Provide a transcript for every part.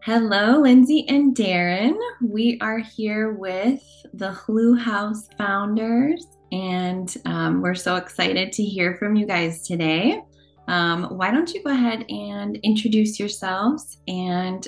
Hello, Lindsay and Darren. We are here with the GLO House founders, and we're so excited to hear from you guys today. Why don't you go ahead and introduce yourselves? And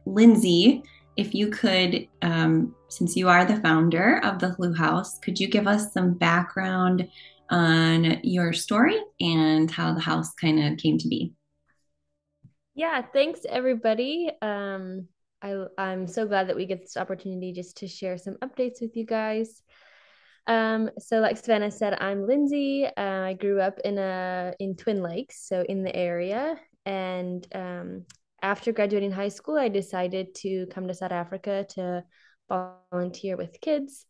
Lindsay, if you could, since you are the founder of the GLO House, could you give us some background on your story and how the house kind of came to be? Yeah, thanks everybody. I'm so glad that we get this opportunity just to share some updates with you guys. So like Savannah said, I'm Lindsay. I grew up in Twin Lakes, so in the area. And after graduating high school, I decided to come to South Africa to volunteer with kids.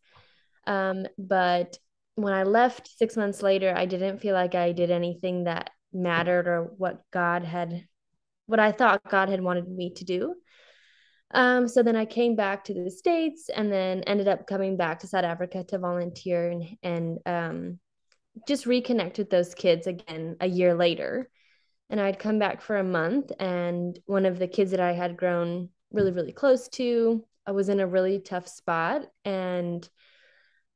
But when I left 6 months later, I didn't feel like I did anything that mattered or what I thought God had wanted me to do. So then I came back to the States and then ended up coming back to South Africa to volunteer and just reconnect with those kids again a year later. And I'd come back for a month, and one of the kids that I had grown really, really close to, I was in a really tough spot. And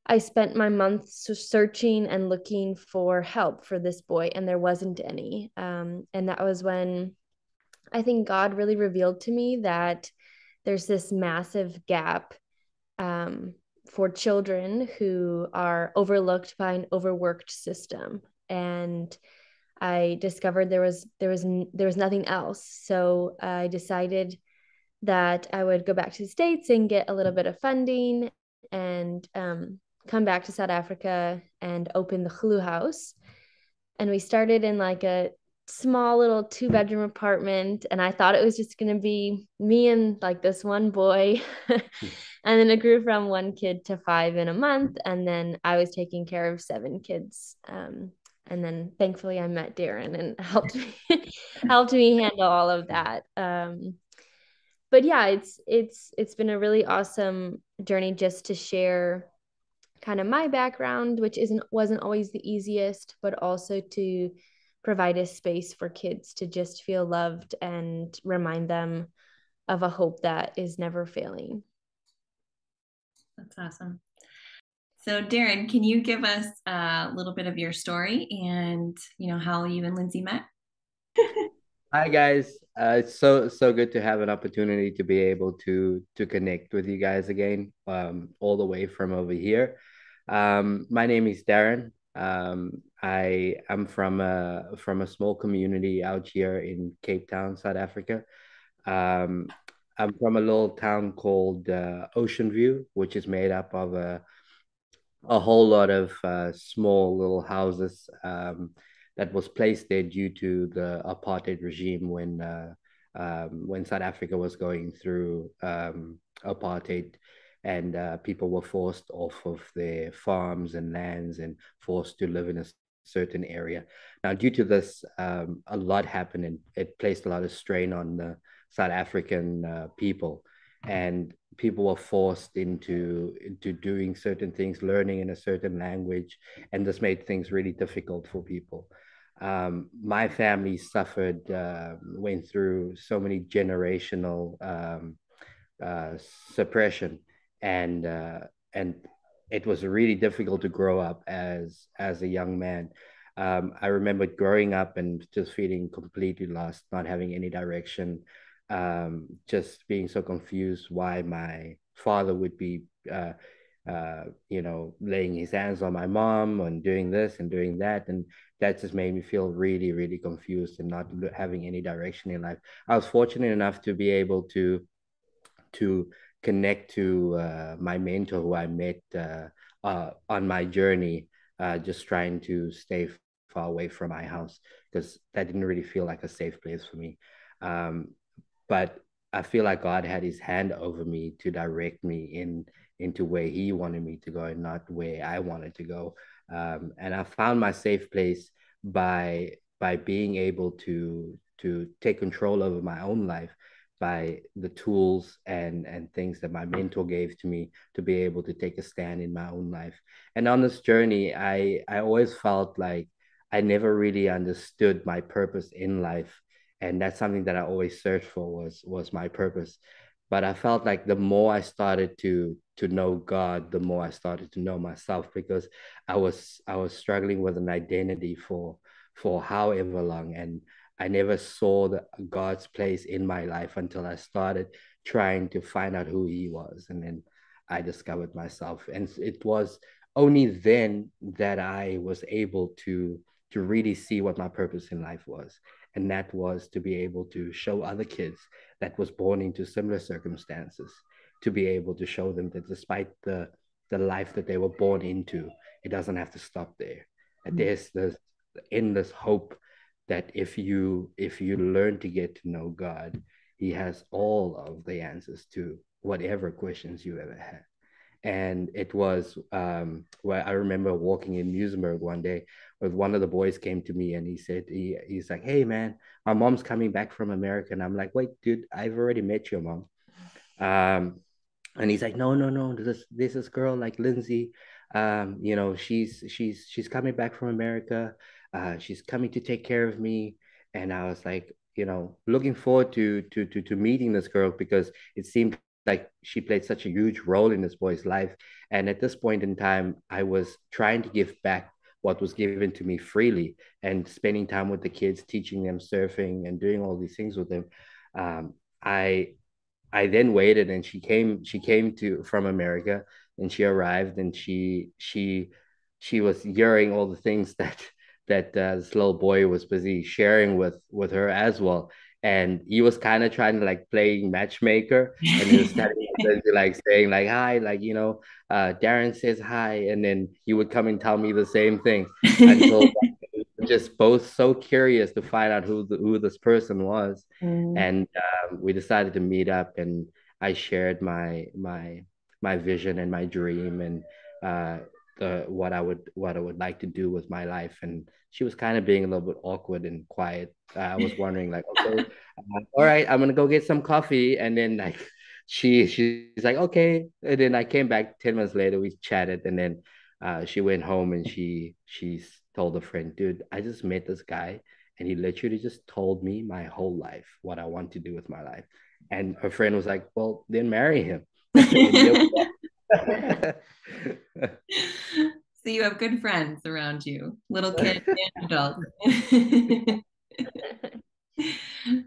I spent my month searching and looking for help for this boy, and there wasn't any. And that was when I think God really revealed to me that there's this massive gap um, for children who are overlooked by an overworked system. And I discovered there was nothing else. So I decided that I would go back to the States and get a little bit of funding and come back to South Africa and open the GLO House. And we started in like a small little two-bedroom apartment, and I thought it was just going to be me and like this one boy. And then it grew from one kid to five in a month, and then I was taking care of seven kids. And then thankfully I met Darren and helped me helped me handle all of that. But yeah, it's been a really awesome journey just to share kind of my background, which wasn't always the easiest, but also to provide a space for kids to just feel loved and remind them of a hope that is never failing. That's awesome. So, Darren, can you give us a little bit of your story and how you and Lindsay met? Hi guys, it's so good to have an opportunity to be able to connect with you guys again, all the way from over here. My name is Darren. I am from a small community out here in Cape Town, South Africa. Um, I'm from a little town called Oceanview, which is made up of a whole lot of small little houses that was placed there due to the apartheid regime when South Africa was going through apartheid, and people were forced off of their farms and lands and forced to live in a certain area. Now, due to this, a lot happened, and it placed a lot of strain on the South African people, and people were forced into doing certain things, learning in a certain language, and this made things really difficult for people. My family suffered, went through so many generational uh, suppression, and uh, and it was really difficult to grow up as a young man. I remember growing up and just feeling completely lost, not having any direction, just being so confused why my father would be, laying his hands on my mom and doing this and doing that. And that just made me feel really, really confused and not having any direction in life. I was fortunate enough to be able to connect to my mentor who I met on my journey, just trying to stay far away from my house because that didn't really feel like a safe place for me. Um, but I feel like God had his hand over me to direct me into where he wanted me to go and not where I wanted to go. And I found my safe place by being able to take control over my own life by the tools and things that my mentor gave to me to be able to take a stand in my own life. And on this journey, I always felt like I never really understood my purpose in life and that's something that I always searched for, was my purpose. But I felt like the more I started to know God, the more I started to know myself, because I was struggling with an identity for however long, and I never saw God's place in my life until I started trying to find out who He was, and then I discovered myself, and it was only then that I was able to really see what my purpose in life was, and that was to be able to show other kids that was born into similar circumstances, to be able to show them that despite the life that they were born into, it doesn't have to stop there. That there's this endless hope that if you learn to get to know God, He has all of the answers to whatever questions you ever had. And it was where I remember walking in Musenberg one day, where one of the boys came to me and he said, he's like, "Hey man, my mom's coming back from America." And I'm like, "Wait, dude, I've already met your mom." Um, and he's like, "No, no, no, this girl like Lindsay, she's coming back from America. She's coming to take care of me." And I was like, looking forward to meeting this girl, because it seemed like she played such a huge role in this boy's life. And at this point in time, I was trying to give back what was given to me freely, and spending time with the kids, teaching them surfing and doing all these things with them. Um, I I then waited, and she came to from America, and she arrived, and she was hearing all the things that this little boy was busy sharing with her as well. And he was kind of trying to like playing matchmaker, and he was telling me, like saying like hi, like Darren says hi, and then he would come and tell me the same thing, until we were just both so curious to find out who this person was. Mm. And we decided to meet up, and I shared my vision and my dream, and the what I would like to do with my life. And she was kind of being a little bit awkward and quiet. I was wondering like, okay, all right, I'm gonna go get some coffee, and then like she's like, okay. And then I came back 10 minutes later, we chatted, and then she went home, and she's told a friend, "Dude, I just met this guy, and he literally just told me my whole life, what I want to do with my life." And her friend was like, "Well, then marry him." And there we go. So you have good friends around you, little kids and adults.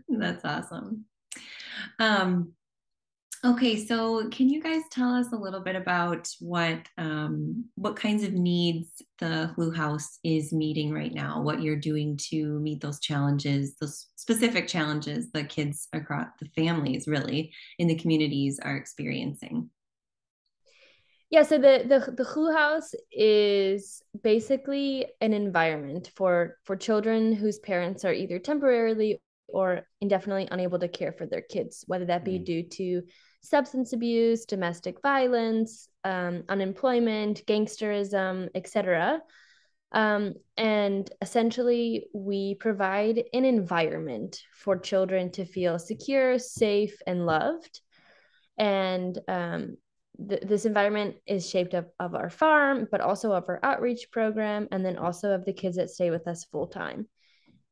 That's awesome. Um, okay, so can you guys tell us a little bit about what kinds of needs the Blue House is meeting right now? What you're doing to meet those challenges, those specific challenges the kids across the families really in the communities are experiencing? Yeah, so the Clue House is basically an environment for children whose parents are either temporarily or indefinitely unable to care for their kids, whether that be due to substance abuse, domestic violence, unemployment, gangsterism, etc. And essentially, we provide an environment for children to feel secure, safe, and loved. And this environment is shaped up of our farm, but also of our outreach program, and then also of the kids that stay with us full time.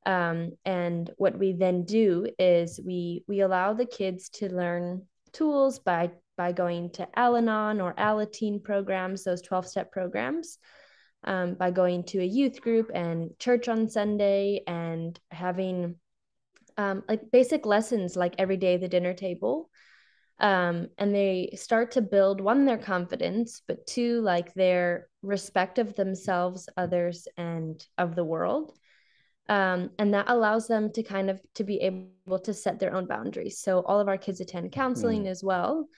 And what we then do is we allow the kids to learn tools by going to Al-Anon or Alateen programs, those 12-step programs, by going to a youth group and church on Sunday, and having like basic lessons like every day at the dinner table. And they start to build, one, their confidence, but two, like their respect of themselves, others, and of the world. And that allows them to kind of to be able to set their own boundaries. So all of our kids attend counseling as well.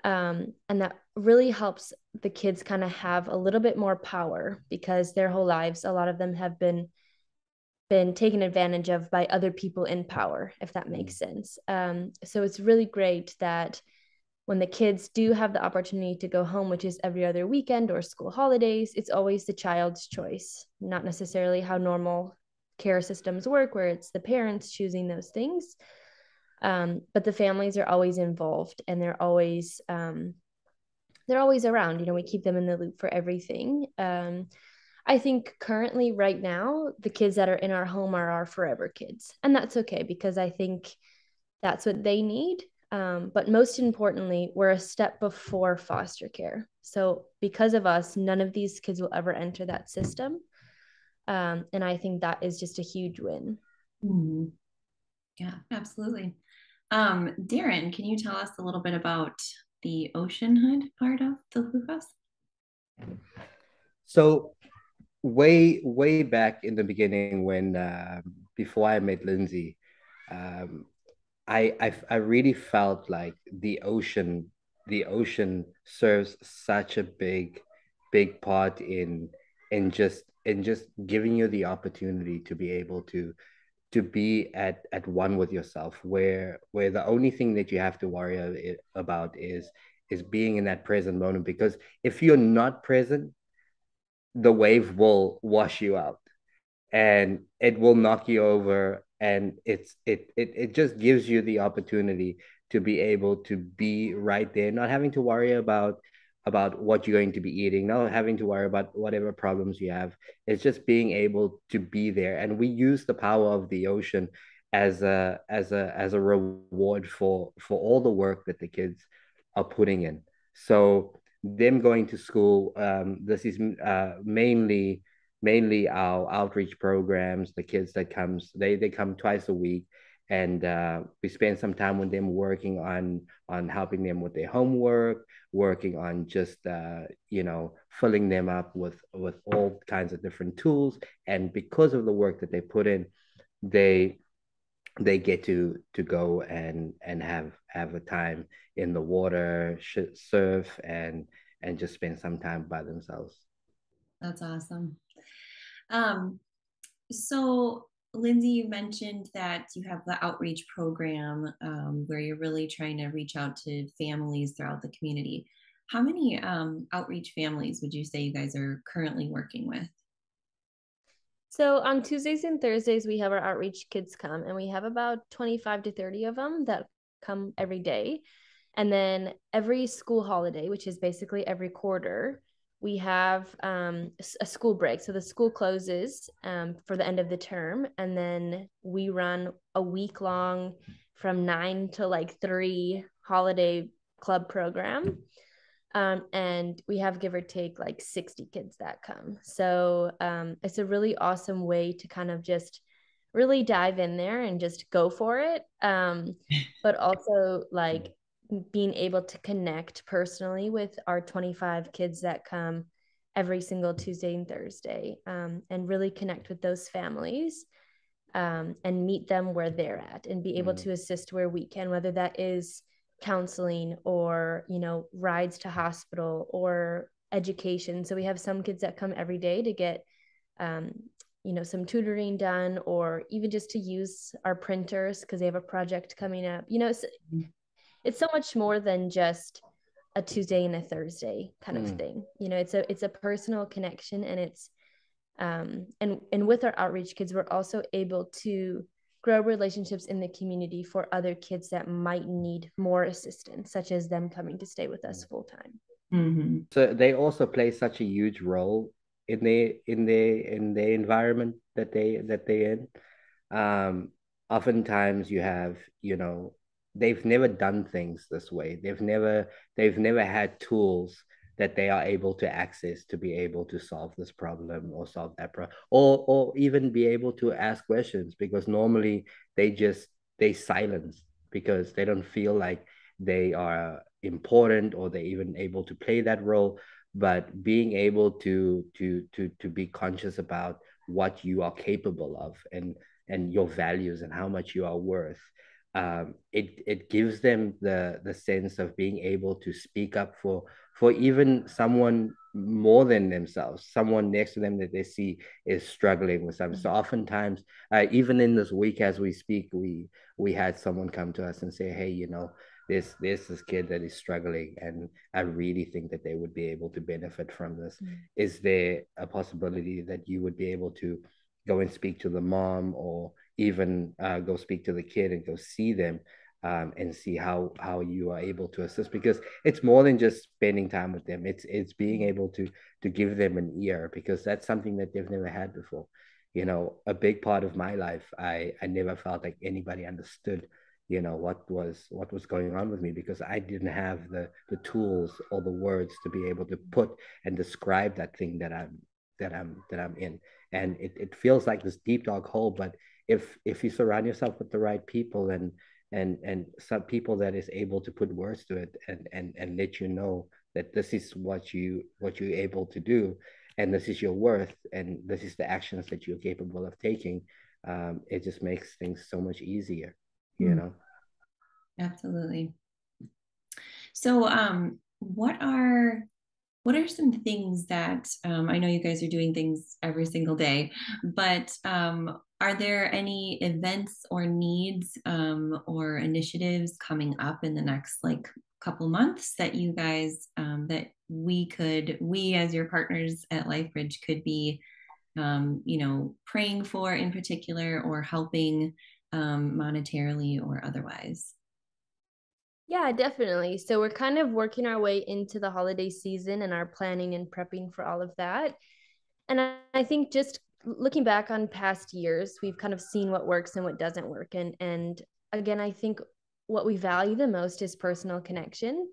And that really helps the kids kind of have a little bit more power, because their whole lives, a lot of them have been taken advantage of by other people in power, if that makes sense. So it's really great that when the kids do have the opportunity to go home, which is every other weekend or school holidays, it's always the child's choice, not necessarily how normal care systems work, where it's the parents choosing those things. But the families are always involved, and they're always around. We keep them in the loop for everything. I think currently, right now, the kids that are in our home are our forever kids. And that's okay because I think that's what they need. But most importantly, we're a step before foster care. So, because of us, none of these kids will ever enter that system. And I think that is just a huge win. Mm-hmm. Yeah, absolutely. Darren, can you tell us a little bit about the Oceanhood part of the Blue House? So way back in the beginning when before I met Lindsay, um, I really felt like the ocean serves such a big part in just giving you the opportunity to be able to be at one with yourself, where the only thing that you have to worry about is being in that present moment, because if you're not present, the wave will wash you out and it will knock you over, and it just gives you the opportunity to be able to be right there, not having to worry about what you're going to be eating, not having to worry about whatever problems you have. It's just being able to be there, and we use the power of the ocean as a reward for all the work that the kids are putting in. So them going to school, this is mainly our outreach programs. The kids that comes, they come twice a week, and we spend some time with them working on helping them with their homework, working on just filling them up with all kinds of different tools. And because of the work that they put in, they they get to go and have a time in the water, surf, and just spend some time by themselves. That's awesome. Um, so, Lindsay, you mentioned that you have the outreach program where you're really trying to reach out to families throughout the community. How many outreach families would you say you guys are currently working with? So on Tuesdays and Thursdays, we have our outreach kids come, and we have about 25 to 30 of them that come every day. And then every school holiday, which is basically every quarter, we have a school break. So the school closes for the end of the term, and then we run a week long from 9 to 3 holiday club program. And we have give or take like 60 kids that come. So it's a really awesome way to kind of just really dive in there and just go for it. But also like being able to connect personally with our 25 kids that come every single Tuesday and Thursday, and really connect with those families, and meet them where they're at and be able to assist where we can, whether that is counseling or rides to hospital or education. So we have some kids that come every day to get um, some tutoring done, or even just to use our printers because they have a project coming up. It's so much more than just a Tuesday and a Thursday kind of thing. It's a personal connection, and it's and with our outreach kids, we're also able to grow relationships in the community for other kids that might need more assistance, such as them coming to stay with us full time. Mm-hmm. So they also play such a huge role in the environment that they in. Um, Oftentimes you have, they've never done things this way. They've never had tools that they are able to access to be able to solve this problem or solve that problem, or even be able to ask questions, because normally they silence because they don't feel like they are important or they're even able to play that role. But being able to be conscious about what you are capable of, and your values and how much you are worth, it gives them the sense of being able to speak up for even someone more than themselves, someone next to them that they see is struggling with something. So oftentimes, even in this week as we speak, we had someone come to us and say, hey, there's this kid that is struggling, and I really think that they would be able to benefit from this. Is there a possibility that you would be able to go and speak to the mom, or even go speak to the kid and go see them? and see how you are able to assist, because it's more than just spending time with them. It's being able to give them an ear, because that's something that they've never had before. A big part of my life, I never felt like anybody understood what was going on with me, because I didn't have the tools or the words to be able to put and describe that thing that I'm in. And it feels like this deep dark hole, but if you surround yourself with the right people, and some people that is able to put words to it, and let you know that this is what you're able to do, and this is your worth, and this is the actions that you're capable of taking. It just makes things so much easier, you Mm, know. absolutely. So, what are some things that I know you guys are doing things every single day, but are there any events or needs or initiatives coming up in the next like couple months that you guys that we as your partners at LifeBridge could be praying for in particular or helping monetarily or otherwise? Yeah, definitely. So we're kind of working our way into the holiday season and are planning and prepping for all of that. And I think just looking back on past years, we've kind of seen what works and what doesn't work. And again, I think what we value the most is personal connection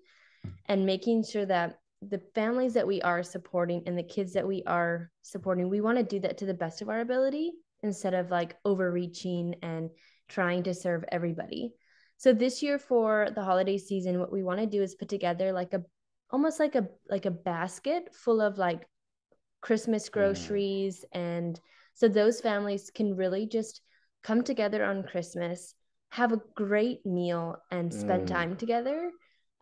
and making sure that the families that we are supporting and the kids that we are supporting, we want to do that to the best of our ability instead of like overreaching and trying to serve everybody. So this year for the holiday season, what we want to do is put together like a almost like a basket full of like Christmas Mm, groceries. And so those families can really just come together on Christmas, have a great meal, and spend mm, time together,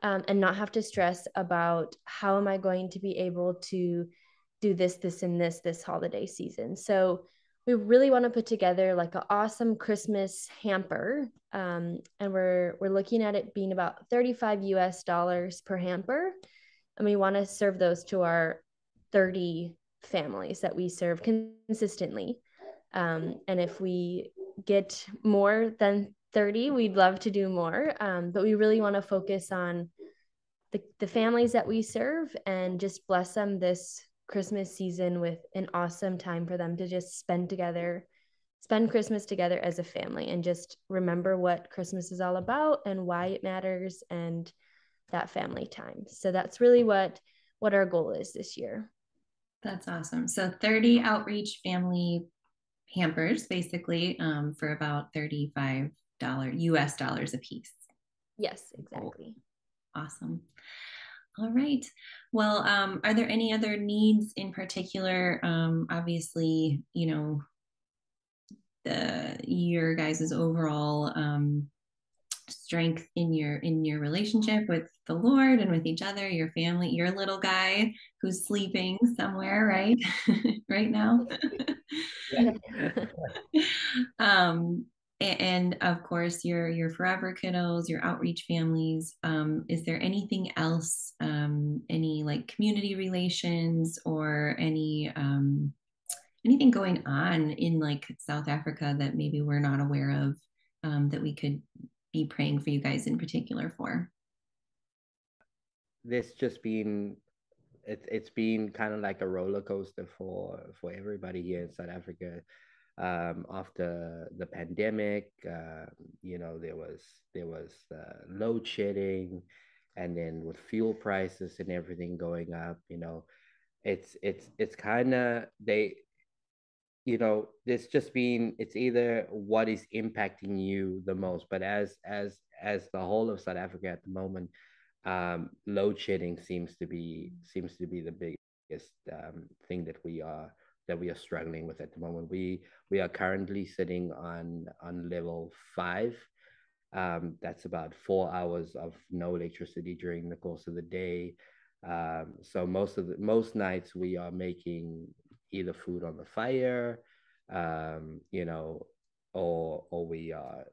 and not have to stress about how am I going to be able to do this, and this holiday season. So we really want to put together like an awesome Christmas hamper. And we're looking at it being about $35 per hamper, and we want to serve those to our 30 families that we serve consistently. And if we get more than 30, we'd love to do more. But we really want to focus on the families that we serve and just bless them this Christmas season with an awesome time for them to just spend together, spend Christmas together as a family, and just remember what Christmas is all about and why it matters, and that family time. So that's really what our goal is this year. That's awesome. So 30 outreach family hampers basically for about $35 US dollars a piece. Yes, cool. exactly. Awesome. All right. Well, are there any other needs in particular? Obviously, the your guys' overall strength in your relationship with the Lord and with each other, your family, your little guy who's sleeping somewhere, right? Right now. Yeah. um, and of course, your forever kiddos, your outreach families. Is there anything else, any like community relations or anything going on in like South Africa that maybe we're not aware of, that we could be praying for you guys in particular for? This just been it's been kind of like a roller coaster for everybody here in South Africa. After the pandemic, there was load shedding, and then with fuel prices and everything going up, it's kind of there's just been, it's either what is impacting you the most. But as the whole of South Africa at the moment, load shedding seems to be the biggest thing that we are struggling with at the moment. We are currently sitting on level 5. That's about 4 hours of no electricity during the course of the day. So most nights we are making either food on the fire, um, you know, or we are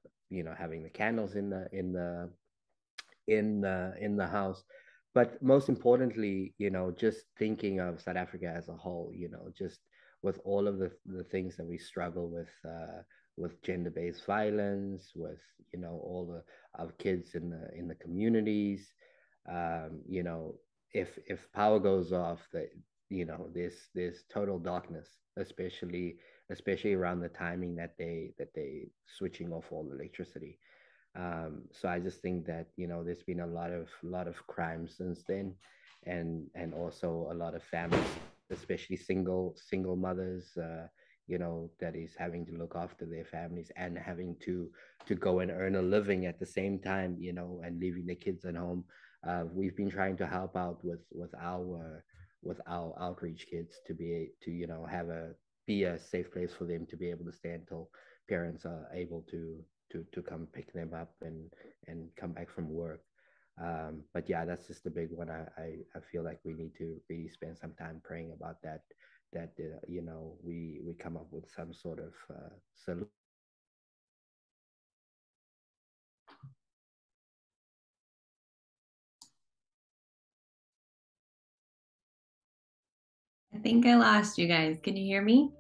having the candles in the house. But most importantly, just thinking of South Africa as a whole, just with all of the things that we struggle gender-based violence, with all the our kids in the communities. You know, if power goes off, there's total darkness, especially around the timing that they switching off all the electricity. So I just think that there's been a lot of crime since then, and also a lot of families, especially single mothers, that is having to look after their families and having to go and earn a living at the same time, and leaving the kids at home. We've been trying to help out with our outreach kids to have be a safe place for them to be able to stay until parents are able to come pick them up and come back from work. But yeah, that's just the big one. I feel like we need to really spend some time praying about that we come up with some sort of solution. I think I lost you guys. Can you hear me?